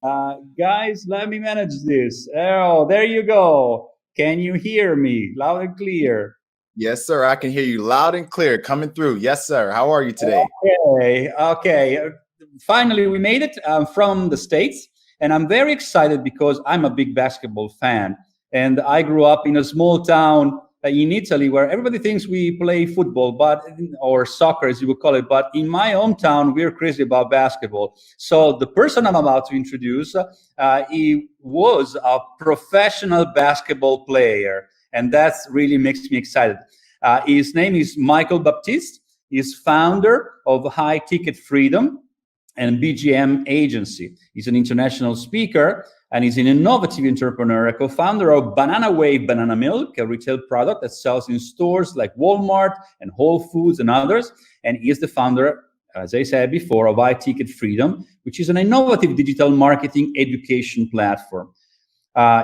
Guys, let me manage this. Oh, there you go. Can you hear me loud and clear? Yes, sir. I can hear you loud and clear coming through. Yes, sir. How are you today? Okay. Finally, we made it from the States, and I'm very excited because I'm a big basketball fan. And I grew up in a small town in Italy where everybody thinks we play football, or soccer, as you would call it. But in my hometown, we're crazy about basketball. So the person I'm about to introduce, he was a professional basketball player, and that really makes me excited. His name is Michael Baptiste. He's founder of High Ticket Freedom and BGM Agency. He's an international speaker and he's an innovative entrepreneur, a co-founder of Banana Wave Banana Milk, a retail product that sells in stores like Walmart and Whole Foods and others. And he is the founder, as I said before, of High Ticket Freedom, which is an innovative digital marketing education platform.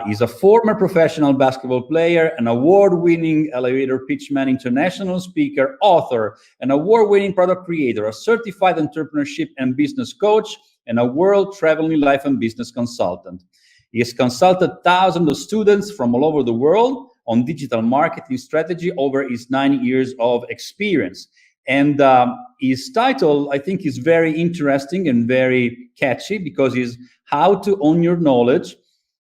He's a former professional basketball player, an award-winning elevator pitchman, international speaker, author, an award-winning product creator, a certified entrepreneurship and business coach, and a world-traveling life and business consultant. He has consulted thousands of students from all over the world on digital marketing strategy over his 9 years of experience. And his title, I think, is very interesting and very catchy because it's How to Own Your Knowledge,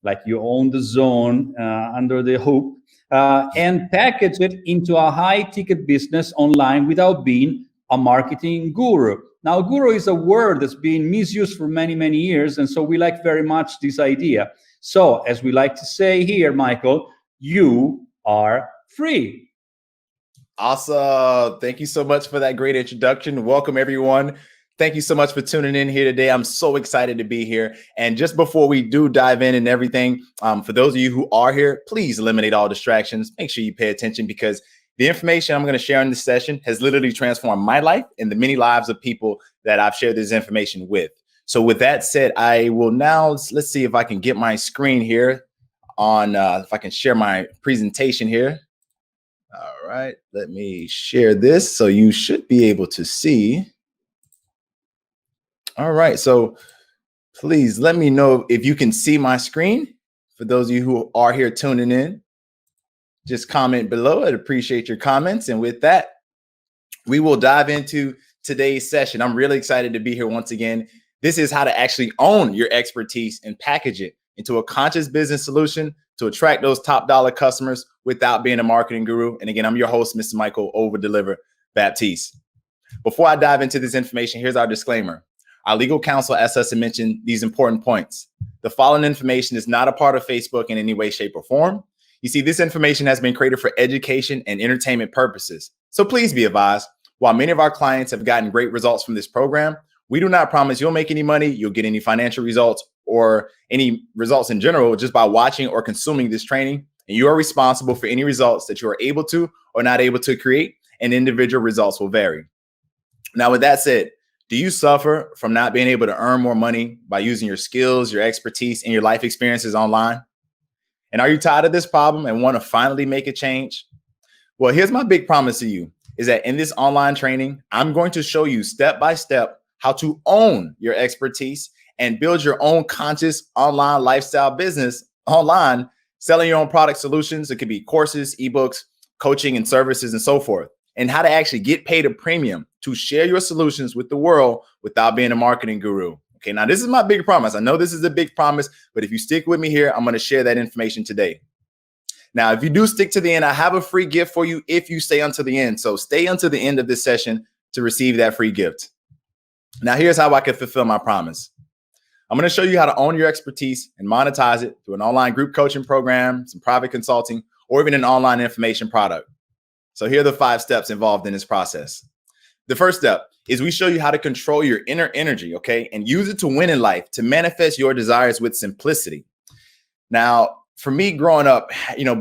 like you own the zone under the hoop, and package it into a high-ticket business online without being a marketing guru. Now, guru is a word that's been misused for many, many years, and so we like very much this idea. So, as we like to say here, Michael, you are free. Awesome. Thank you so much for that great introduction. Welcome, everyone. Thank you so much for tuning in here today. I'm so excited to be here. And just before we do dive in and everything, for those of you who are here, please eliminate all distractions. Make sure you pay attention because the information I'm going to share in this session has literally transformed my life and the many lives of people that I've shared this information with. So with that said, I will now, let's see if I can get my screen here on, if I can share my presentation here. All right, let me share this. So you should be able to see. All right, so please let me know if you can see my screen. For those of you who are here tuning in, just comment below. I'd appreciate your comments. And with that, we will dive into today's session. I'm really excited to be here once again. This is how to actually own your expertise and package it into a conscious business solution to attract those top dollar customers without being a marketing guru. And again, I'm your host, Mr. Michael Over Deliver Baptise. Before I dive into this information, here's our disclaimer. Our legal counsel asks us to mention these important points. The following information is not a part of Facebook in any way, shape, or form. You see, this information has been created for education and entertainment purposes. So please be advised, while many of our clients have gotten great results from this program, we do not promise you'll make any money, you'll get any financial results, or any results in general just by watching or consuming this training. And you are responsible for any results that you are able to or not able to create, and individual results will vary. Now, with that said, do you suffer from not being able to earn more money by using your skills, your expertise, and your life experiences online? And are you tired of this problem and want to finally make a change? Well, here's my big promise to you is that in this online training, I'm going to show you step by step how to own your expertise and build your own conscious online lifestyle business online, selling your own product solutions. It could be courses, ebooks, coaching and services, and so forth. And how to actually get paid a premium to share your solutions with the world without being a marketing guru. Okay, now this is my big promise. I know this is a big promise, but if you stick with me here, I'm going to share that information today. Now, if you do stick to the end, I have a free gift for you if you stay until the end. So stay until the end of this session to receive that free gift. Now, here's how I can fulfill my promise. I'm going to show you how to own your expertise and monetize it through an online group coaching program, some private consulting, or even an online information product. So here are the 5 steps involved in this process. The first step is we show you how to control your inner energy, okay, and use it to win in life, to manifest your desires with simplicity. Now, for me growing up,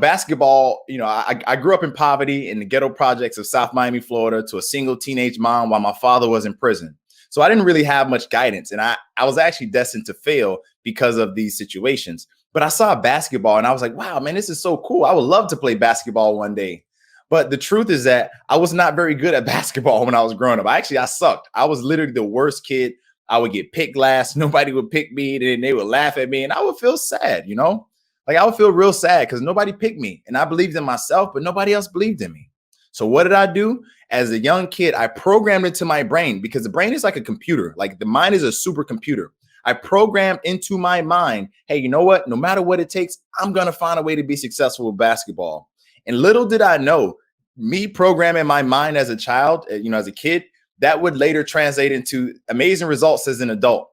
basketball, I grew up in poverty in the ghetto projects of South Miami, Florida, to a single teenage mom while my father was in prison. So I didn't really have much guidance, and I was actually destined to fail because of these situations. But I saw basketball and I was like, wow, man, this is so cool. I would love to play basketball one day. But the truth is that I was not very good at basketball when I was growing up. I sucked. I was literally the worst kid I would get picked last. Nobody would pick me. Then they would laugh at me and I would feel sad, you know, like I would feel real sad because nobody picked me and I believed in myself, but nobody else believed in me. So what did I do? As a young kid, I programmed into my brain because the brain is like a computer. Like the mind is a supercomputer. I programmed into my mind, hey, you know what? No matter what it takes, I'm going to find a way to be successful with basketball. And little did I know, me programming my mind as a child, you know, as a kid, that would later translate into amazing results as an adult.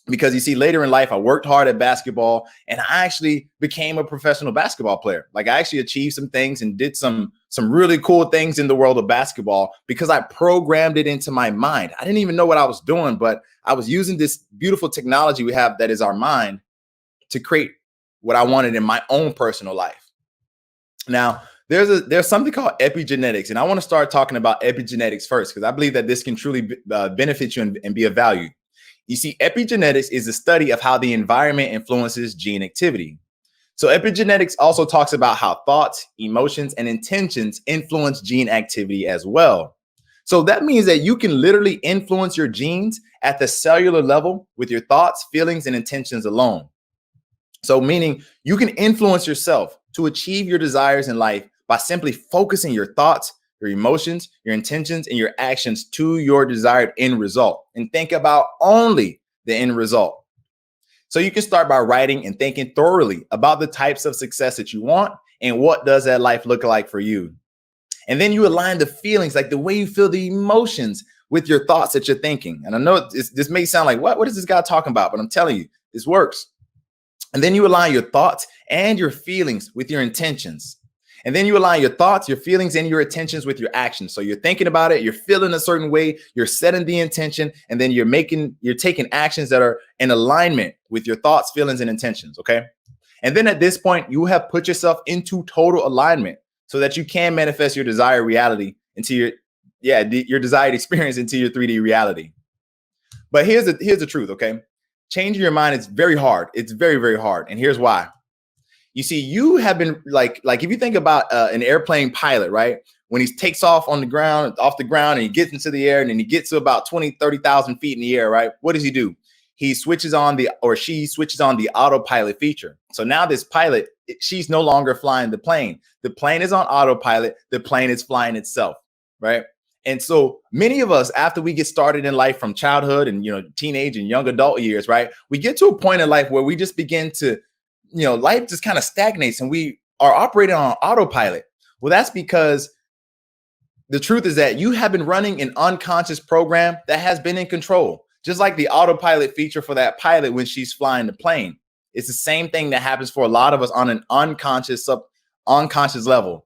Because you see, later in life, I worked hard at basketball and I actually became a professional basketball player. Like I actually achieved some things and did some really cool things in the world of basketball because I programmed it into my mind. I didn't even know what I was doing, but I was using this beautiful technology we have that is our mind to create what I wanted in my own personal life. Now, there's something called epigenetics, and I want to start talking about epigenetics first because I believe that this can truly benefit you and be of value. You see, epigenetics is the study of how the environment influences gene activity. So epigenetics also talks about how thoughts, emotions, and intentions influence gene activity as well. So that means that you can literally influence your genes at the cellular level with your thoughts, feelings, and intentions alone. So meaning you can influence yourself to achieve your desires in life by simply focusing your thoughts, your emotions, your intentions, and your actions to your desired end result. And think about only the end result. So you can start by writing and thinking thoroughly about the types of success that you want and what does that life look like for you. And then you align the feelings, like the way you feel the emotions with your thoughts that you're thinking. And I know this may sound like, what is this guy talking about? But I'm telling you, this works. And then you align your thoughts and your feelings with your intentions. And then you align your thoughts, your feelings, and your intentions with your actions. So you're thinking about it, you're feeling a certain way, you're setting the intention, and then you're taking actions that are in alignment with your thoughts, feelings, and intentions. Okay. And then at this point, you have put yourself into total alignment so that you can manifest your desired reality into your desired experience into your 3D reality. But here's the truth. Okay. Changing your mind is very hard. It's very, very hard. And here's why. You see, you have been like if you think about an airplane pilot, right? When he takes off off the ground, and he gets into the air and then he gets to about 20, 30,000 feet in the air, right? What does he do? She switches on the autopilot feature. So now this pilot, she's no longer flying the plane. The plane is on autopilot. The plane is flying itself, right? And so many of us, after we get started in life from childhood and, you know, teenage and young adult years, right? We get to a point in life where we just begin to, you know, life just kind of stagnates and we are operating on autopilot. Well, that's because the truth is that you have been running an unconscious program that has been in control, just like the autopilot feature for that pilot when she's flying the plane. It's the same thing that happens for a lot of us on an unconscious level.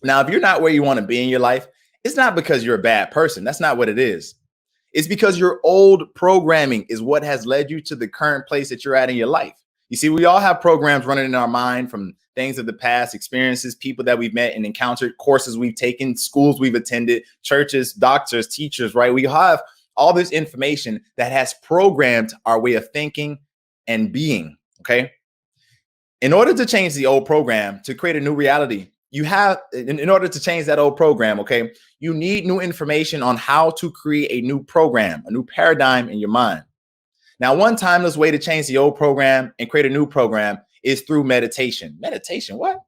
Now, if you're not where you want to be in your life, it's not because you're a bad person. That's not what it is. It's because your old programming is what has led you to the current place that you're at in your life. You see, we all have programs running in our mind from things of the past, experiences, people that we've met and encountered, courses we've taken, schools we've attended, churches, doctors, teachers, right? We have all this information that has programmed our way of thinking and being, okay? In order to change the old program, to create a new reality, in order to change that old program, okay, you need new information on how to create a new program, a new paradigm in your mind. Now, one timeless way to change the old program and create a new program is through meditation. Meditation, what?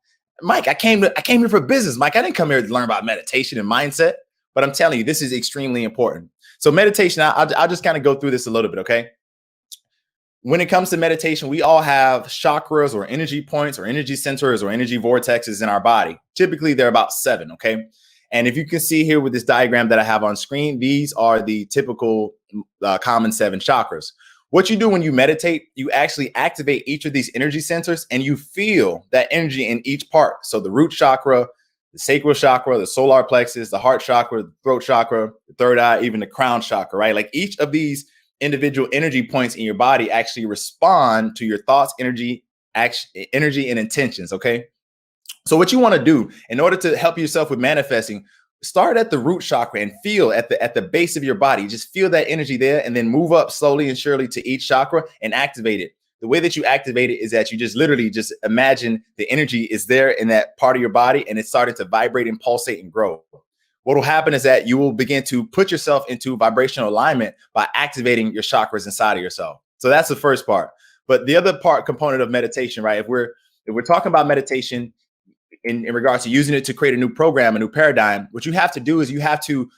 Mike, I came here for business. Mike, I didn't come here to learn about meditation and mindset, but I'm telling you, this is extremely important. So meditation, I'll just kind of go through this a little bit, okay? When it comes to meditation, we all have chakras or energy points or energy centers or energy vortexes in our body. Typically, they're about 7, okay? And if you can see here with this diagram that I have on screen, these are the typical common 7 chakras. What you do when you meditate, you actually activate each of these energy centers and you feel that energy in each part. So the root chakra, the sacral chakra, the solar plexus, the heart chakra, the throat chakra, the third eye, even the crown chakra, right? Like each of these individual energy points in your body actually respond to your thoughts, energy, action, energy, and intentions. Okay. So what you want to do in order to help yourself with manifesting, start at the root chakra and feel at the base of your body. Just feel that energy there and then move up slowly and surely to each chakra and activate it. The way that you activate it is that you just literally just imagine the energy is there in that part of your body and it's starting to vibrate and pulsate and grow. what will happen is that you will begin to put yourself into vibrational alignment by activating your chakras inside of yourself. So that's the first part. But the other component of meditation, right? If we're talking about meditation in regards to using it to create a new program, a new paradigm, what you have to do is you have to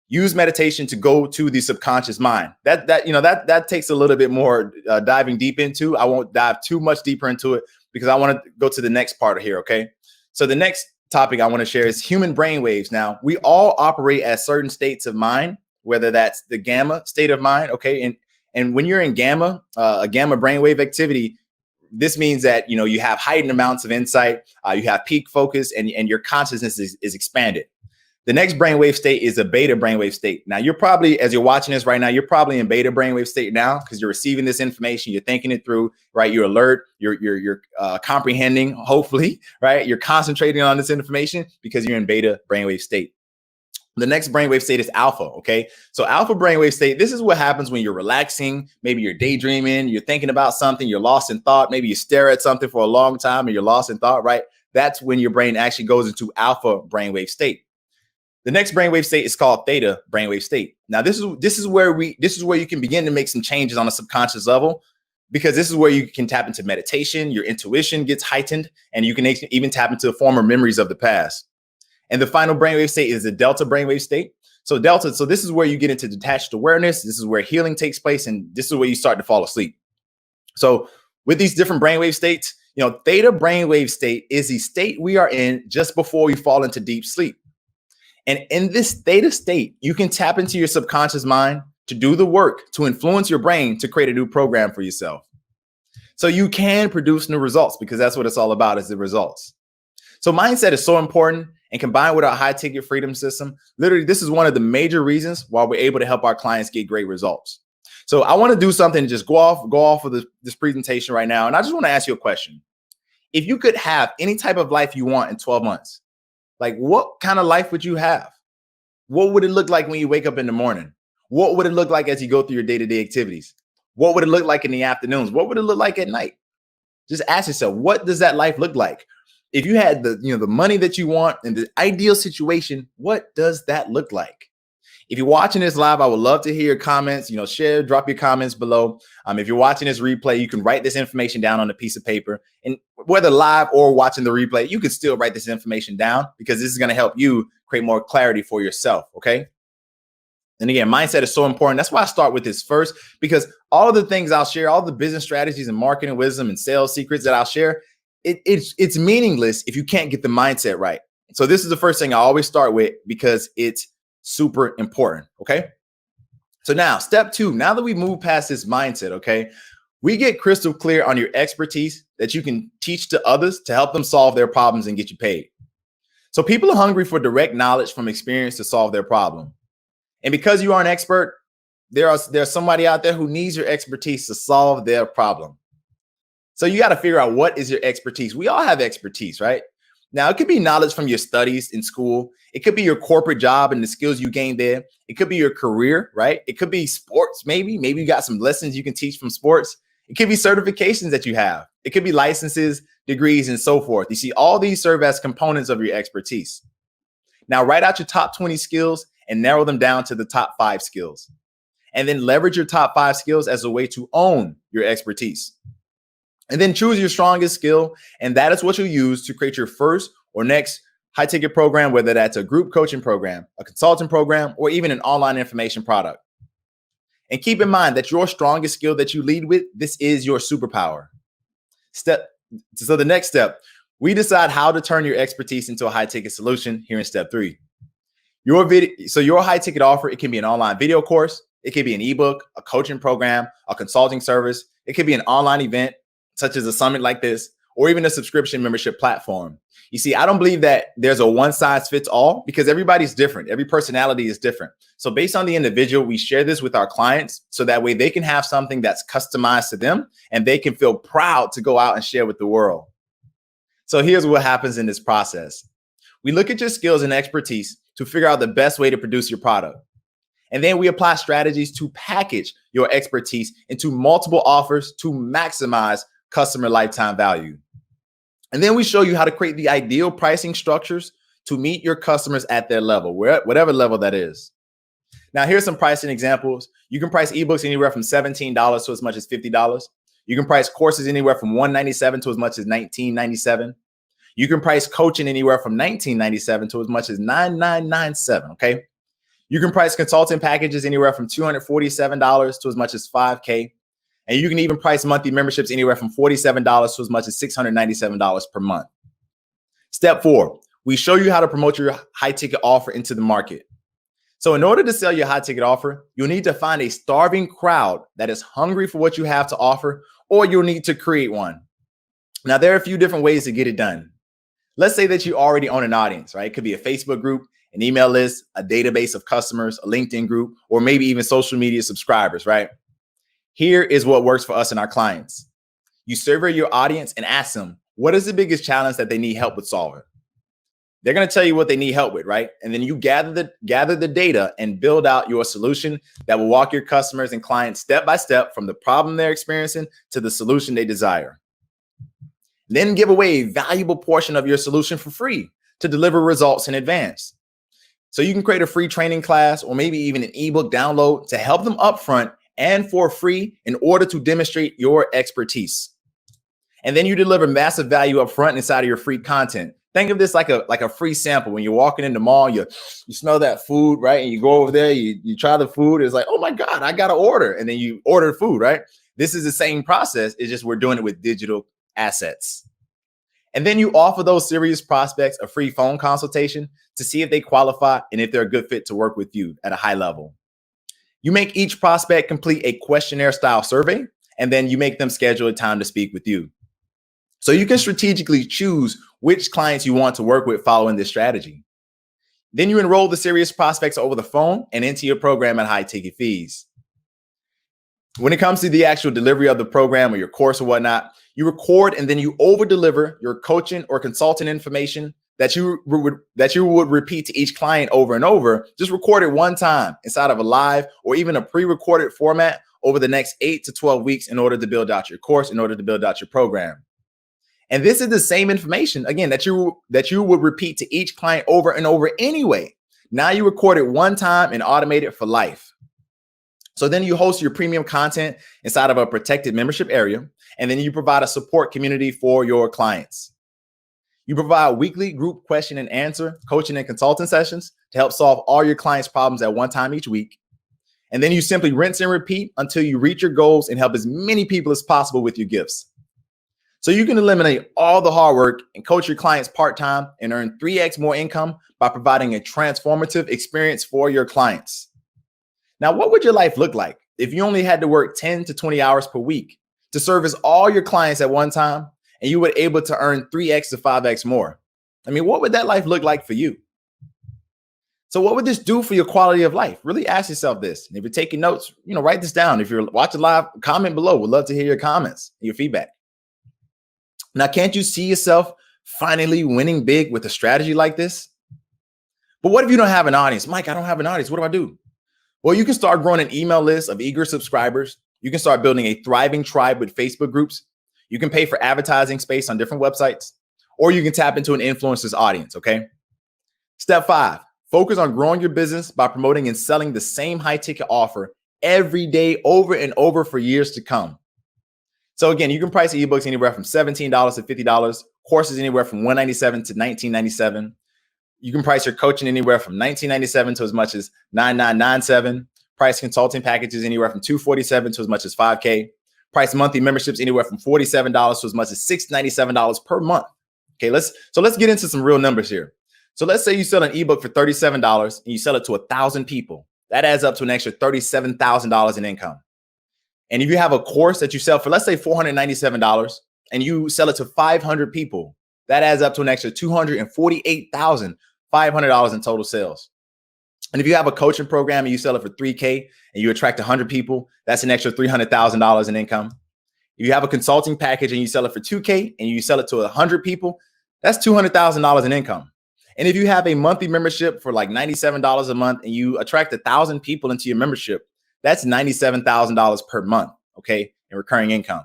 use meditation to go to the subconscious mind. That takes a little bit more diving deep into. I won't dive too much deeper into it because I want to go to the next part here. Okay. So the next topic I want to share is human brain waves. Now, we all operate at certain states of mind, whether that's the gamma state of mind. Okay. And when you're in gamma, a gamma brainwave activity, this means that, you have heightened amounts of insight, you have peak focus, and your consciousness is expanded. The next brainwave state is a beta brainwave state. Now, you're probably, as you're watching this right now, you're probably in beta brainwave state now because you're receiving this information, you're thinking it through, right? You're alert, you're comprehending, hopefully, right? You're concentrating on this information because you're in beta brainwave state. The next brainwave state is alpha, okay? So alpha brainwave state, this is what happens when you're relaxing, maybe you're daydreaming, you're thinking about something, you're lost in thought, maybe you stare at something for a long time and you're lost in thought, right? That's when your brain actually goes into alpha brainwave state. The next brainwave state is called theta brainwave state. Now, this is where you can begin to make some changes on a subconscious level, because this is where you can tap into meditation, your intuition gets heightened, and you can even tap into former memories of the past. And the final brainwave state is the delta brainwave state. So this is where you get into detached awareness. This is where healing takes place, and this is where you start to fall asleep. So with these different brainwave states, theta brainwave state is the state we are in just before we fall into deep sleep. And in this theta state, you can tap into your subconscious mind to do the work, to influence your brain to create a new program for yourself. So you can produce new results, because that's what it's all about, is the results. So mindset is so important, and combined with our high ticket freedom system, literally, this is one of the major reasons why we're able to help our clients get great results. So I want to do something, just go off of this presentation right now. And I just want to ask you a question. If you could have any type of life you want in 12 months, like, what kind of life would you have? What would it look like when you wake up in the morning? What would it look like as you go through your day-to-day activities? What would it look like in the afternoons? What would it look like at night? Just ask yourself, what does that life look like? If you had the money that you want and the ideal situation, what does that look like? If you're watching this live, I would love to hear your comments. Share, drop your comments below. If you're watching this replay, you can write this information down on a piece of paper. And whether live or watching the replay, you can still write this information down, because this is going to help you create more clarity for yourself. Okay. And again, mindset is so important. That's why I start with this first, because all of the things I'll share, all the business strategies and marketing wisdom and sales secrets that I'll share, it's meaningless if you can't get the mindset right. So this is the first thing I always start with, because it's super important. Okay. So now step 2, now that we move past this mindset, okay, we get crystal clear on your expertise that you can teach to others to help them solve their problems and get you paid. So people are hungry for direct knowledge from experience to solve their problem. And because you are an expert, there's somebody out there who needs your expertise to solve their problem. So you got to figure out, what is your expertise? We all have expertise, right? Now, it could be knowledge from your studies in school. It could be your corporate job and the skills you gained there. It could be your career, right? It could be sports, maybe. Maybe you got some lessons you can teach from sports. It could be certifications that you have. It could be licenses, degrees, and so forth. You see, all these serve as components of your expertise. Now, write out your top 20 skills and narrow them down to the top 5 skills. And then leverage your top 5 skills as a way to own your expertise. And then choose your strongest skill, and that is what you'll use to create your first or next high ticket program, whether that's a group coaching program, a consulting program, or even an online information product. And keep in mind that your strongest skill that you lead with, this is your superpower. So the next step, we decide how to turn your expertise into a high ticket solution here in step 3. Your high ticket offer, it can be an online video course, it could be an ebook, a coaching program, a consulting service, it could be an online event, such as a summit like this, or even a subscription membership platform. You see, I don't believe that there's a one size fits all, because everybody's different. Every personality is different. So based on the individual, we share this with our clients so that way they can have something that's customized to them and they can feel proud to go out and share with the world. So here's what happens in this process. We look at your skills and expertise to figure out the best way to produce your product. And then we apply strategies to package your expertise into multiple offers to maximize customer lifetime value. And then we show you how to create the ideal pricing structures to meet your customers at their level, whatever level that is. Now, here's some pricing examples. You can price ebooks anywhere from $17 to as much as $50. You can price courses anywhere from $197 to as much as $1997. You can price coaching anywhere from $1997 to as much as $9997. Okay. You can price consulting packages anywhere from $247 to as much as $5K. And you can even price monthly memberships anywhere from $47 to as much as $697 per month. Step 4, we show you how to promote your high ticket offer into the market. So in order to sell your high ticket offer, you'll need to find a starving crowd that is hungry for what you have to offer, or you'll need to create one. Now, there are a few different ways to get it done. Let's say that you already own an audience, right? It could be a Facebook group, an email list, a database of customers, a LinkedIn group, or maybe even social media subscribers, right? Here is what works for us and our clients. You survey your audience and ask them, what is the biggest challenge that they need help with solving? They're going to tell you what they need help with, right? And then you gather the data and build out your solution that will walk your customers and clients step by step from the problem they're experiencing to the solution they desire. Then give away a valuable portion of your solution for free to deliver results in advance. So you can create a free training class or maybe even an ebook download to help them upfront and for free in order to demonstrate your expertise. And then you deliver massive value upfront inside of your free content. Think of this like a free sample. When you're walking in the mall, you smell that food, right? And you go over there, you try the food. It's like, oh my God, I got to order. And then you order food, right? This is the same process. It's just we're doing it with digital assets. And then you offer those serious prospects a free phone consultation to see if they qualify and if they're a good fit to work with you at a high level. You make each prospect complete a questionnaire style survey, and then you make them schedule a time to speak with you. So you can strategically choose which clients you want to work with following this strategy. Then you enroll the serious prospects over the phone and into your program at high ticket fees. When it comes to the actual delivery of the program or your course or whatnot, you record and then you over deliver your coaching or consulting information that you would repeat to each client over and over. Just record it one time inside of a live or even a pre-recorded format over the next 8 to 12 weeks in order to build out your course, in order to build out your program. And this is the same information, again, that you would repeat to each client over and over anyway. Now you record it one time and automate it for life. So then you host your premium content inside of a protected membership area, and then you provide a support community for your clients. You provide weekly group question and answer, coaching and consulting sessions to help solve all your clients' problems at one time each week. And then you simply rinse and repeat until you reach your goals and help as many people as possible with your gifts. So you can eliminate all the hard work and coach your clients part-time and earn 3x more income by providing a transformative experience for your clients. Now, what would your life look like if you only had to work 10 to 20 hours per week to service all your clients at one time and you were able to earn 3x to 5x more? I mean, what would that life look like for you? So what would this do for your quality of life? Really ask yourself this. And if you're taking notes, write this down. If you're watching live, comment below. We'd love to hear your comments, your feedback. Now, can't you see yourself finally winning big with a strategy like this? But what if you don't have an audience? Mike, I don't have an audience. What do I do? Well, you can start growing an email list of eager subscribers. You can start building a thriving tribe with Facebook groups. You can pay for advertising space on different websites, or you can tap into an influencer's audience, okay? Step 5, focus on growing your business by promoting and selling the same high ticket offer every day over and over for years to come. So again, you can price ebooks anywhere from $17 to $50, courses anywhere from $197 to $1997. You can price your coaching anywhere from $1997 to as much as $9997. Price consulting packages anywhere from $247 to as much as $5K. Price monthly memberships anywhere from $47 to as much as $697 per month. Okay, let's get into some real numbers here. So let's say you sell an ebook for $37 and you sell it to 1,000 people. That adds up to an extra $37,000 in income. And if you have a course that you sell for, let's say $497 and you sell it to 500 people, that adds up to an extra $248,500 in total sales. And if you have a coaching program and you sell it for $3K and you attract 100 people, that's an extra $300,000 in income. If you have a consulting package and you sell it for $2K and you sell it to 100 people, that's $200,000 in income. And if you have a monthly membership for like $97 a month and you attract 1,000 people into your membership, that's $97,000 per month, okay, in recurring income.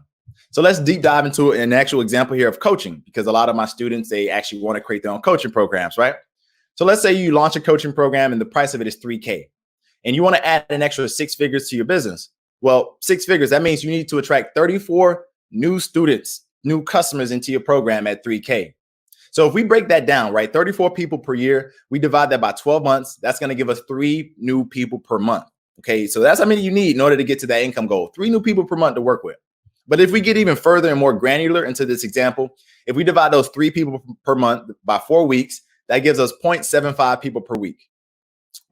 So let's deep dive into an actual example here of coaching, because a lot of my students, they actually want to create their own coaching programs, right? So let's say you launch a coaching program and the price of it is $3K, and you want to add an extra 6 figures to your business. Well, 6 figures, that means you need to attract 34 new students, new customers into your program at $3K. So if we break that down, right, 34 people per year, we divide that by 12 months, that's going to give us 3 new people per month. Okay, so that's how many you need in order to get to that income goal, 3 new people per month to work with. But if we get even further and more granular into this example, if we divide those 3 people per month by 4 weeks, that gives us 0.75 people per week.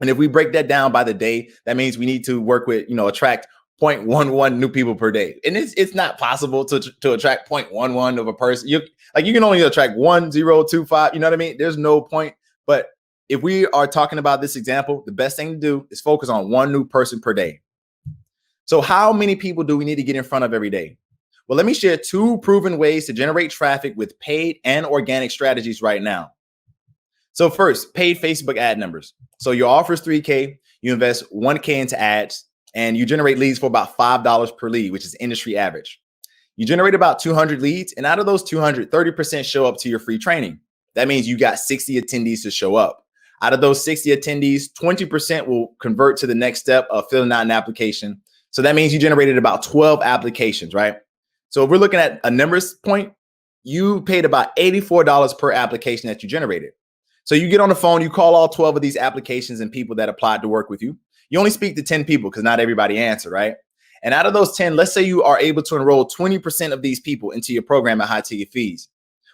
And if we break that down by the day, that means we need to work with, attract 0.11 new people per day. And it's not possible to attract 0.11 of a person. You can only attract 1, 0, 2, 5. You know what I mean? There's no point. But if we are talking about this example, the best thing to do is focus on 1 new person per day. So how many people do we need to get in front of every day? Well, let me share 2 proven ways to generate traffic with paid and organic strategies right now. So first, paid Facebook ad numbers. So your offer is $3K, you invest $1K into ads, and you generate leads for about $5 per lead, which is industry average. You generate about 200 leads, and out of those 200, 30% show up to your free training. That means you got 60 attendees to show up. Out of those 60 attendees, 20% will convert to the next step of filling out an application. So that means you generated about 12 applications, right? So if we're looking at a numbers point, you paid about $84 per application that you generated. So you get on the phone, you call all 12 of these applications and people that applied to work with you. You only speak to 10 people because not everybody answered, right? And out of those 10, let's say you are able to enroll 20% of these people into your program at high ticket fees.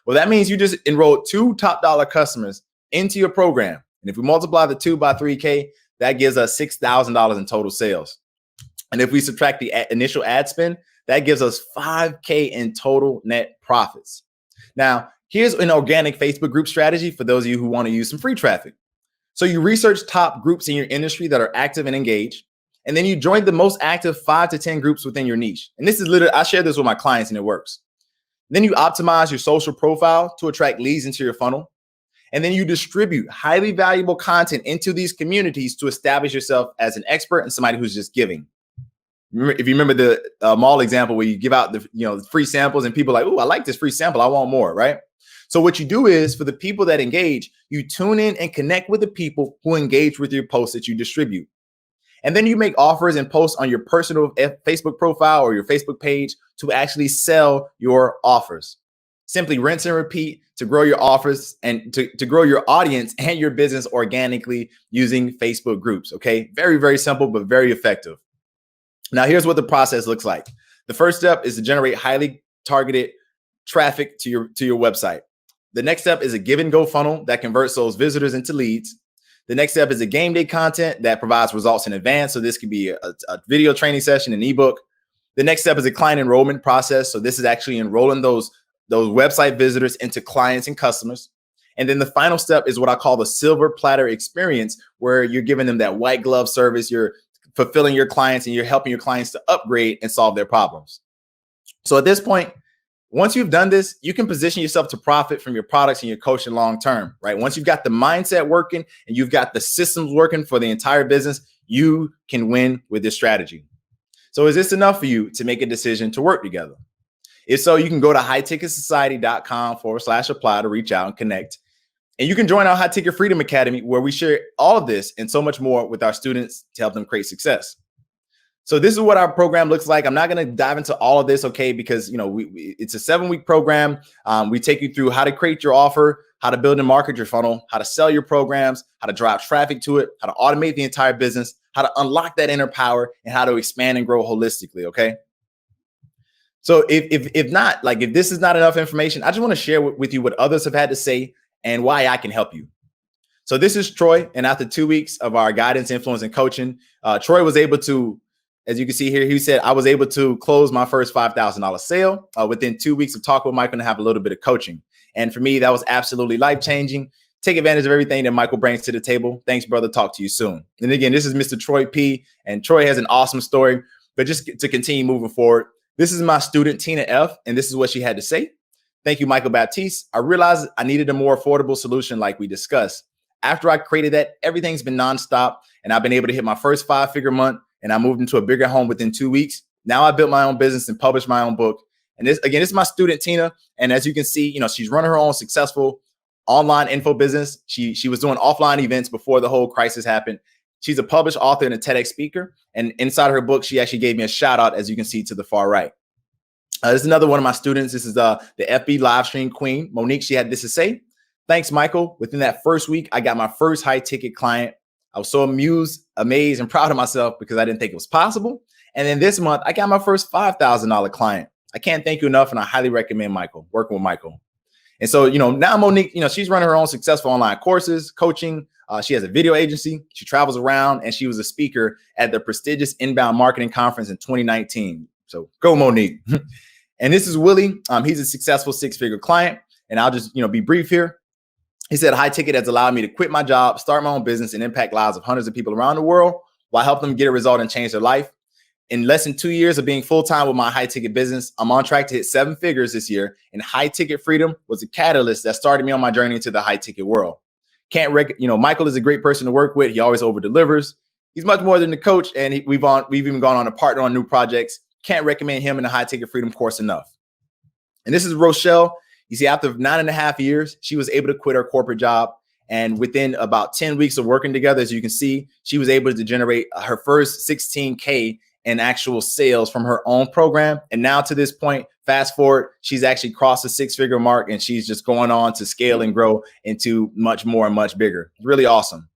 Well, that means you just enrolled 2 top dollar customers into your program. And if we multiply the 2 by 3K, that gives us $6,000 in total sales. And if we subtract the initial ad spend, that gives us $5K in total net profits. Now, here's an organic Facebook group strategy for those of you who want to use some free traffic. So you research top groups in your industry that are active and engaged, and then you join the most active 5 to 10 groups within your niche. And this is literally, I share this with my clients and it works. Then you optimize your social profile to attract leads into your funnel. And then you distribute highly valuable content into these communities to establish yourself as an expert and somebody who's just giving. If you remember the mall example where you give out the free samples and people are like, oh, I like this free sample, I want more, right? So what you do is for the people that engage, you tune in and connect with the people who engage with your posts that you distribute. And then you make offers and posts on your personal Facebook profile or your Facebook page to actually sell your offers. Simply rinse and repeat to grow your offers and to grow your audience and your business organically using Facebook groups. Okay, very, very simple, but very effective. Now, here's what the process looks like. The first step is to generate highly targeted traffic to your website. The next step is a give and go funnel that converts those visitors into leads. The next step is a game day content that provides results in advance. So this could be a video training session, an ebook. The next step is a client enrollment process. So this is actually enrolling those website visitors into clients and customers. And then the final step is what I call the silver platter experience, where you're giving them that white glove service. You're fulfilling your clients and you're helping your clients to upgrade and solve their problems. So at this point, once you've done this, you can position yourself to profit from your products and your coaching long term, right? Once you've got the mindset working and you've got the systems working for the entire business, you can win with this strategy. So is this enough for you to make a decision to work together? If so, you can go to highticketsociety.com/apply to reach out and connect. And you can join our High Ticket Freedom Academy, where we share all of this and so much more with our students to help them create success. So this is what our program looks like. I'm not going to dive into all of this, okay, because it's a 7-week program. We take you through how to create your offer, how to build and market your funnel, how to sell your programs, how to drive traffic to it, how to automate the entire business, how to unlock that inner power, and how to expand and grow holistically, okay? So if this is not enough information, I just want to share with you what others have had to say and why I can help you. So this is Troy, and after 2 weeks of our guidance, influence, and coaching, Troy was able to, as you can see here, he said, I was able to close my first $5,000 sale within 2 weeks of talking with Michael and have a little bit of coaching. And for me, that was absolutely life-changing. Take advantage of everything that Michael brings to the table. Thanks, brother. Talk to you soon. And again, this is Mr. Troy P. And Troy has an awesome story. But just to continue moving forward, this is my student, Tina F., and this is what she had to say. Thank you, Michael Baptise. I realized I needed a more affordable solution like we discussed. After I created that, everything's been nonstop, and I've been able to hit my first 5-figure month, and I moved into a bigger home within 2 weeks. Now I built my own business and published my own book. And this is my student, Tina. And as you can see, she's running her own successful online info business. She was doing offline events before the whole crisis happened. She's a published author and a TEDx speaker. And inside her book, she actually gave me a shout out, as you can see to the far right. This is another one of my students. This is the FB live stream queen, Monique. She had this to say. Thanks, Michael. Within that first week, I got my first high ticket client. I was so amused, amazed, and proud of myself because I didn't think it was possible. And then this month, I got my first $5,000 client. I can't thank you enough, and I highly recommend working with Michael. And so, now Monique, she's running her own successful online courses, coaching. She has a video agency. She travels around, and she was a speaker at the prestigious Inbound Marketing Conference in 2019. So go, Monique. And this is Willie. He's a successful six-figure client. And I'll just, be brief here. He said, high ticket has allowed me to quit my job, start my own business, and impact lives of hundreds of people around the world while helping them get a result and change their life. In less than 2 years of being full-time with my high ticket business, I'm on track to hit 7 figures this year. And high ticket freedom was a catalyst that started me on my journey into the high ticket world. Michael is a great person to work with. He always over delivers. He's much more than the coach. And we've even gone on to partner on new projects. Can't recommend him in the high ticket freedom course enough. And this is Rochelle. You see, after 9.5 years, she was able to quit her corporate job. And within about 10 weeks of working together, as you can see, she was able to generate her first 16K in actual sales from her own program. And now to this point, fast forward, she's actually crossed the 6-figure mark, and she's just going on to scale and grow into much more and much bigger. Really awesome.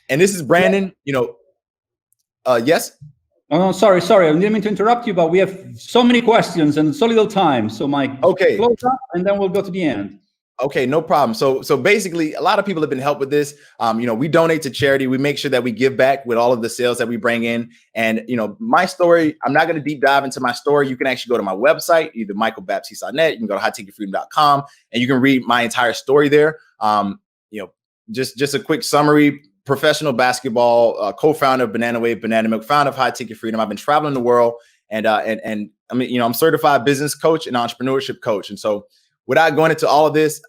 And this is Brandon, yes. Oh, sorry. I didn't mean to interrupt you, but we have so many questions and so little time. So Mike, okay, close up and then we'll go to the end. Okay, no problem. So basically, a lot of people have been helped with this. We donate to charity. We make sure that we give back with all of the sales that we bring in. And, my story, I'm not going to deep dive into my story. You can actually go to my website, either michaelbaptise.net. You can go to highticketfreedom.com and you can read my entire story there. Just a quick summary. Professional basketball, co-founder of Banana Wave, Banana Milk, founder of High Ticket Freedom. I've been traveling the world and I'm certified business coach and entrepreneurship coach. And so without going into all of this,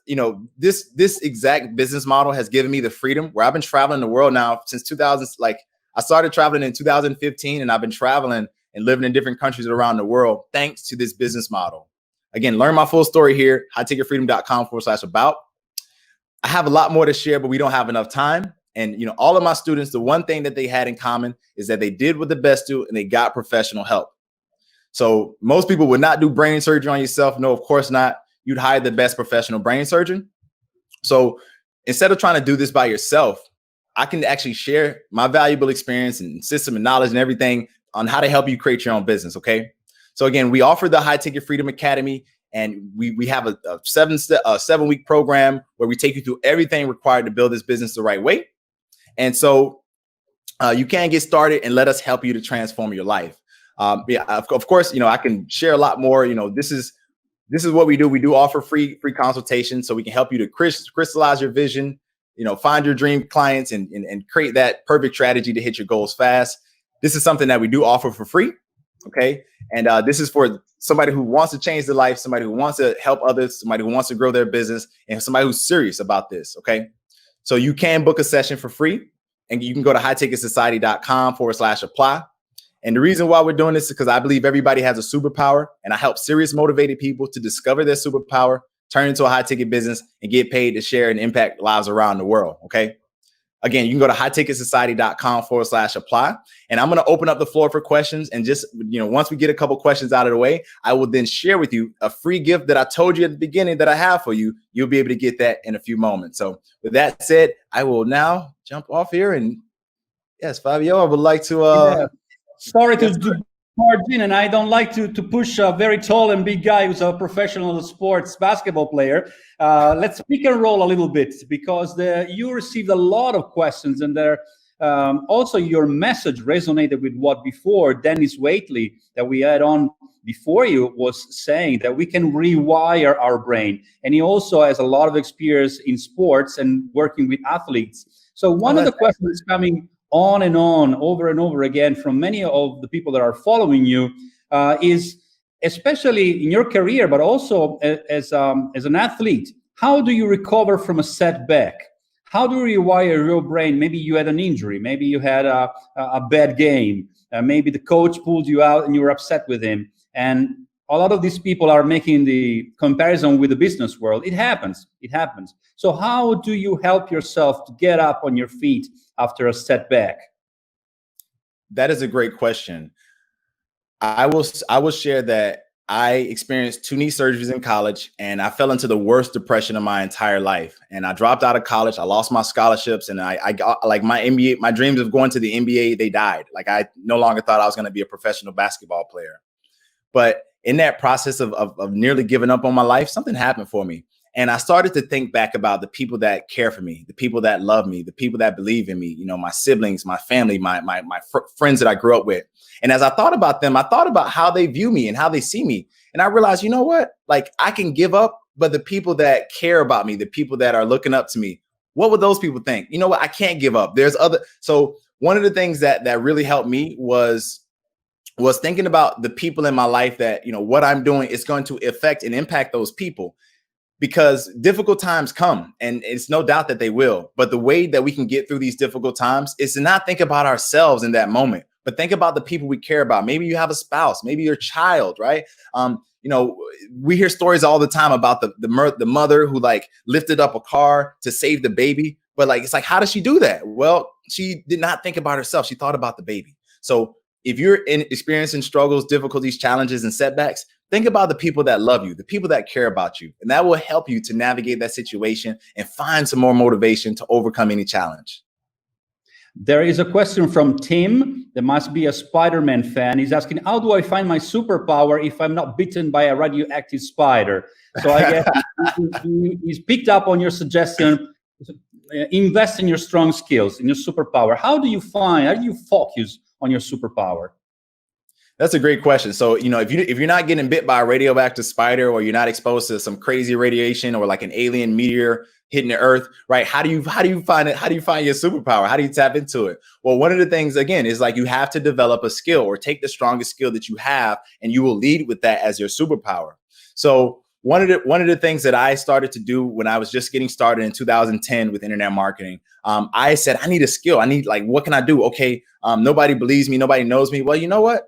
this exact business model has given me the freedom where I've been traveling the world now since 2000. I started traveling in 2015 and I've been traveling and living in different countries around the world thanks to this business model. Again, learn my full story here, highticketfreedom.com/about. I have a lot more to share, but we don't have enough time. And, all of my students, the one thing that they had in common is that they did what the best do and they got professional help. So most people would not do brain surgery on yourself. No, of course not. You'd hire the best professional brain surgeon. So instead of trying to do this by yourself, I can actually share my valuable experience and system and knowledge and everything on how to help you create your own business. Okay. So again, we offer the High Ticket Freedom Academy, and we have a 7-week program where we take you through everything required to build this business the right way. And so you can get started and let us help you to transform your life. Of course, I can share a lot more. This is what we do. We do offer free consultations so we can help you to crystallize your vision, find your dream clients and create that perfect strategy to hit your goals fast. This is something that we do offer for free. Okay. And this is for somebody who wants to change their life, somebody who wants to help others, somebody who wants to grow their business, and somebody who's serious about this. Okay. So you can book a session for free, and you can go to highticketsociety.com/apply. And the reason why we're doing this is because I believe everybody has a superpower, and I help serious motivated people to discover their superpower, turn into a high ticket business, and get paid to share and impact lives around the world. Okay. Again, you can go to highticketsociety.com/apply. And I'm going to open up the floor for questions. And just, once we get a couple questions out of the way, I will then share with you a free gift that I told you at the beginning that I have for you. You'll be able to get that in a few moments. So with that said, I will now jump off here. And yes, Fabio, I would like to... Sorry to barge in, and I don't like to push a very tall and big guy who's a professional sports basketball player. Let's pick and roll a little bit, because you received a lot of questions, and also your message resonated with what before Dennis Waitley that we had on before you was saying, that we can rewire our brain. And he also has a lot of experience in sports and working with athletes. So one of the questions coming on and on, over and over again from many of the people that are following you is, especially in your career, but also as an athlete, how do you recover from a setback? How do you rewire your brain? Maybe you had an injury, maybe you had a bad game, maybe the coach pulled you out and you were upset with him. And a lot of these people are making the comparison with the business world. It happens. It happens. So how do you help yourself to get up on your feet after a setback? That is a great question. I will share that I experienced 2 knee surgeries in college, and I fell into the worst depression of my entire life. And I dropped out of college. I lost my scholarships, and I got like my NBA, my dreams of going to the NBA, they died. Like I no longer thought I was going to be a professional basketball player. But in that process of nearly giving up on my life, something happened for me. And I started to think back about the people that care for me, the people that love me, the people that believe in me, you know, my siblings, my family, my friends that I grew up with. And as I thought about them, I thought about how they view me and how they see me. And I realized, you know what, like I can give up, but the people that care about me, the people that are looking up to me, what would those people think? You know what, I can't give up. There's other. So one of the things that really helped me was thinking about the people in my life that, you know, what I'm doing is going to affect and impact those people. Because difficult times come, and it's no doubt that they will. But the way that we can get through these difficult times is to not think about ourselves in that moment, but think about the people we care about. Maybe you have a spouse, maybe your child, right? You know, we hear stories all the time about the mother who like lifted up a car to save the baby. But like, it's like, how does she do that? Well, she did not think about herself. She thought about the baby. So if you're experiencing struggles, difficulties, challenges, and setbacks, think about the people that love you, the people that care about you, and that will help you to navigate that situation and find some more motivation to overcome any challenge. There is a question from Tim. There must be a Spider-Man fan. He's asking, how do I find my superpower if I'm not bitten by a radioactive spider? So I guess he's picked up on your suggestion. Invest in your strong skills, in your superpower. How do you focus on your superpower? That's a great question. So, you know, if you're not getting bit by a radioactive spider, or you're not exposed to some crazy radiation or like an alien meteor hitting the earth, right? How do you find it? How do you find your superpower? How do you tap into it? Well, one of the things, again, is like you have to develop a skill or take the strongest skill that you have, and you will lead with that as your superpower. So one of the things that I started to do when I was just getting started in 2010 with internet marketing, I said, I need a skill. I need, like, what can I do? Okay. Nobody believes me. Nobody knows me. Well, you know what?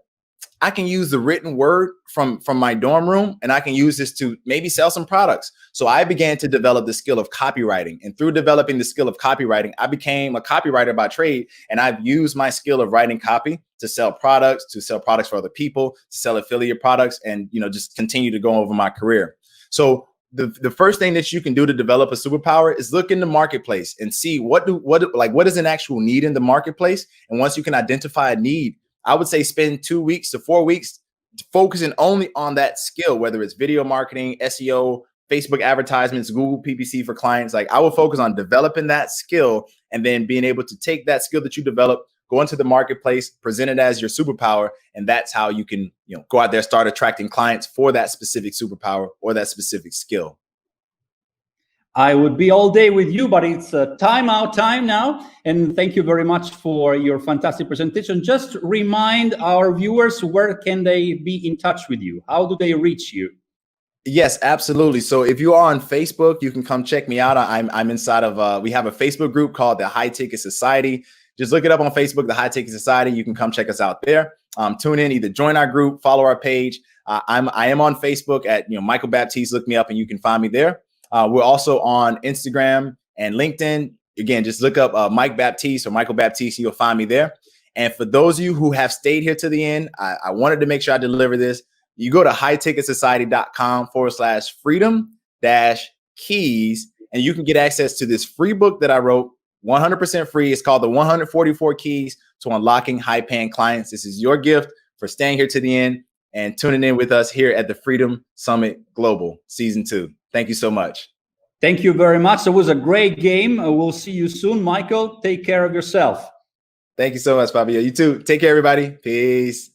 I can use the written word from my dorm room, and I can use this to maybe sell some products. So I began to develop the skill of copywriting. And through developing the skill of copywriting, I became a copywriter by trade. And I've used my skill of writing copy to sell products for other people, to sell affiliate products, and, you know, just continue to go over my career. So the first thing that you can do to develop a superpower is look in the marketplace and see what is an actual need in the marketplace. And once you can identify a need, I would say spend 2 weeks to 4 weeks focusing only on that skill, whether it's video marketing, SEO, Facebook advertisements, Google PPC for clients. Like, I will focus on developing that skill, and then being able to take that skill that you develop, go into the marketplace, present it as your superpower. And that's how you can, you know, go out there, start attracting clients for that specific superpower or that specific skill. I would be all day with you, but it's time out time now. And thank you very much for your fantastic presentation. Just remind our viewers, where can they be in touch with you? How do they reach you? Yes, absolutely. So if you are on Facebook, you can come check me out. I'm inside of, we have a Facebook group called the High Ticket Society. Just look it up on Facebook, the High Ticket Society. You can come check us out there. Tune in, either join our group, follow our page. I am on Facebook at, you know, Michael Baptise. Look me up and you can find me there. We're also on Instagram and LinkedIn. Again, just look up Mike Baptise or Michael Baptise, and you'll find me there. And for those of you who have stayed here to the end, I wanted to make sure I deliver this. You go to highticketsociety.com/freedom-keys, and you can get access to this free book that I wrote, 100% free. It's called The 144 Keys to Unlocking High-Paying Clients. This is your gift for staying here to the end and tuning in with us here at the Freedom Summit Global Season 2. Thank you so much. Thank you very much. It was a great game. We'll see you soon, Michael. Take care of yourself. Thank you so much, Fabio. You too. Take care, everybody. Peace.